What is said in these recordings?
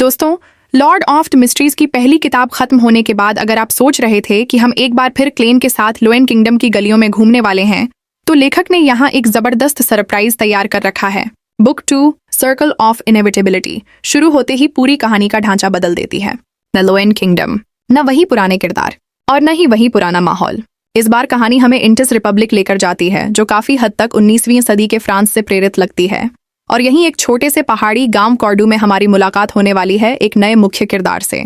दोस्तों, Lord of the mysteries की पहली किताब खत्म होने के बाद अगर आप सोच रहे थे कि हम एक बार फिर क्लेन के साथ लोएन किंगडम की गलियों में घूमने वाले हैं, तो लेखक ने यहाँ एक जबरदस्त सरप्राइज तैयार कर रखा है। बुक 2 सर्कल ऑफ इनएविटेबिलिटी शुरू होते ही पूरी कहानी का ढांचा बदल देती है। न लोएन किंगडम, न वही पुराने किरदार और न ही वही पुराना माहौल। इस बार कहानी हमें इंटिस रिपब्लिक लेकर जाती है, जो काफी हद तक 19वीं सदी के फ्रांस से प्रेरित लगती है। और यहीं एक छोटे से पहाड़ी गांव कॉर्डू में हमारी मुलाकात होने वाली है एक नए मुख्य किरदार से।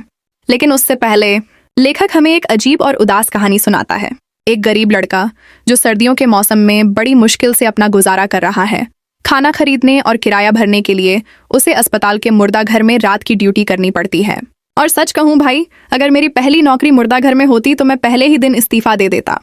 लेकिन उससे पहले लेखक हमें एक अजीब और उदास कहानी सुनाता है। एक गरीब लड़का जो सर्दियों के मौसम में बड़ी मुश्किल से अपना गुजारा कर रहा है। खाना खरीदने और किराया भरने के लिए उसे अस्पताल के मुर्दा घर में रात की ड्यूटी करनी पड़ती है। और सच कहूँ भाई, अगर मेरी पहली नौकरी मुर्दा घर में होती तो मैं पहले ही दिन इस्तीफा दे देता।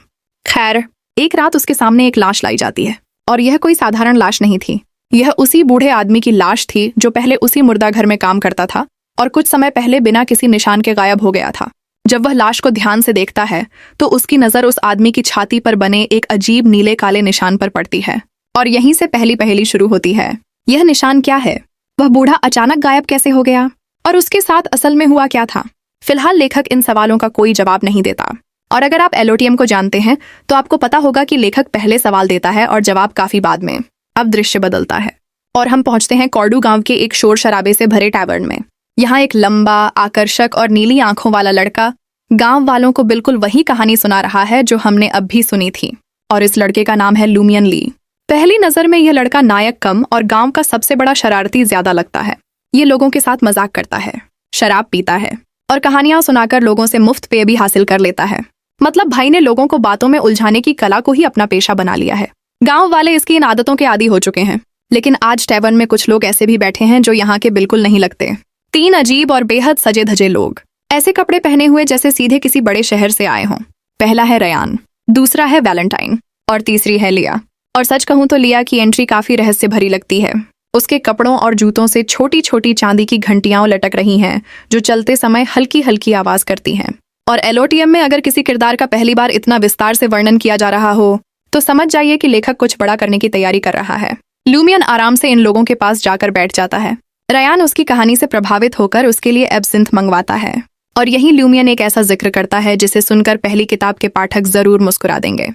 खैर, एक रात उसके सामने एक लाश लाई जाती है और यह कोई साधारण लाश नहीं थी। यह उसी बूढ़े आदमी की लाश थी जो पहले उसी मुर्दा घर में काम करता था और कुछ समय पहले बिना किसी निशान के गायब हो गया था। जब वह लाश को ध्यान से देखता है तो उसकी नजर उस आदमी की छाती पर बने एक अजीब नीले काले निशान पर पड़ती है। और यहीं से पहली पहेली शुरू होती है। यह निशान क्या है? वह बूढ़ा अचानक गायब कैसे हो गया? और उसके साथ असल में हुआ क्या था? फिलहाल लेखक इन सवालों का कोई जवाब नहीं देता। और अगर आप एलोटियम को जानते हैं तो आपको पता होगा कि लेखक पहले सवाल देता है और जवाब काफी बाद में। अब दृश्य बदलता है और हम पहुंचते हैं कॉर्डू गांव के एक शोर शराबे से भरे टैवर्न में। यहाँ एक लंबा, आकर्षक और नीली आंखों वाला लड़का गांव वालों को बिल्कुल वही कहानी सुना रहा है जो हमने अब भी सुनी थी। और इस लड़के का नाम है लूमियन ली। पहली नजर में यह लड़का नायक कम और गांव का सबसे बड़ा शरारती ज्यादा लगता है। ये लोगों के साथ मजाक करता है, शराब पीता है और कहानियां सुनाकर लोगों से मुफ्त पेय भी हासिल कर लेता है। मतलब भाई ने लोगों को बातों में उलझाने की कला को ही अपना पेशा बना लिया है। गांव वाले इसकी इन आदतों के आदी हो चुके हैं। लेकिन आज टैवर्न में कुछ लोग ऐसे भी बैठे हैं जो यहाँ के बिल्कुल नहीं लगते। 3 अजीब और बेहद सजे धजे लोग, ऐसे कपड़े पहने हुए जैसे सीधे किसी बड़े शहर से आए हों। पहला है रयान, दूसरा है वैलेंटाइन और तीसरी है लिया। और सच कहूं तो लिया की एंट्री काफी रहस्य भरी लगती है। उसके कपड़ों और जूतों से छोटी छोटी चांदी की घंटियां लटक रही हैं जो चलते समय हल्की हल्की आवाज करती हैं। और एलोटियम में अगर किसी किरदार का पहली बार इतना विस्तार से वर्णन किया जा रहा हो तो समझ जाइए कि लेखक कुछ बड़ा करने की तैयारी कर रहा है। लूमियन आराम से इन लोगों के पास जाकर बैठ जाता है। रयान उसकी कहानी से प्रभावित होकर उसके लिए एब्सिंथ मंगवाता है। और यही लूमियन एक ऐसा जिक्र करता है जिसे सुनकर पहली किताब के पाठक जरूर मुस्कुरा देंगे।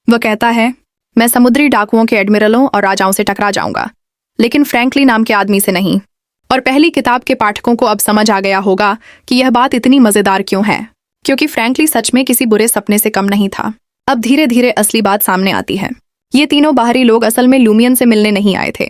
वह कहता है, मैं समुद्री डाकुओं के एडमिरलों और राजाओं से टकरा जाऊंगा, लेकिन फ्रैंकली नाम के आदमी से नहीं। और पहली किताब के पाठकों को अब समझ आ गया होगा कि यह बात इतनी मजेदार क्यों है, क्योंकि फ्रैंकली सच में किसी बुरे सपने से कम नहीं था। अब धीरे धीरे असली बात सामने आती है। ये तीनों बाहरी लोग असल में लूमियन से मिलने नहीं आए थे।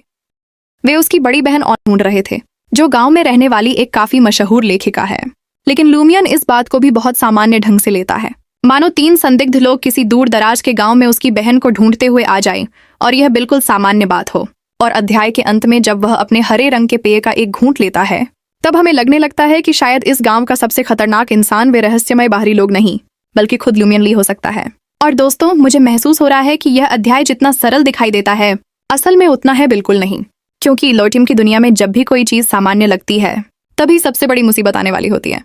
वे उसकी बड़ी बहन और ढूंढ रहे थे, जो गांव में रहने वाली एक काफी मशहूर लेखिका है। लेकिन लूमियन इस बात को भी बहुत सामान्य ढंग से लेता है, मानो 3 संदिग्ध लोग किसी दूर दराज के गांव में उसकी बहन को ढूंढते हुए आ जाएं और यह बिल्कुल सामान्य बात हो। और अध्याय के अंत में जब वह अपने हरे रंग के पेय का एक घूंट लेता है, तब हमें लगने लगता है कि शायद इस गांव का सबसे खतरनाक इंसान वे रहस्यमय बाहरी लोग नहीं, बल्कि खुद लूमियन ली हो सकता है। और दोस्तों, मुझे महसूस हो रहा है कि यह अध्याय जितना सरल दिखाई देता है, असल में उतना है बिल्कुल नहीं। क्योंकि एलोटियम की दुनिया में जब भी कोई चीज सामान्य लगती है, तभी सबसे बड़ी मुसीबत आने वाली होती है।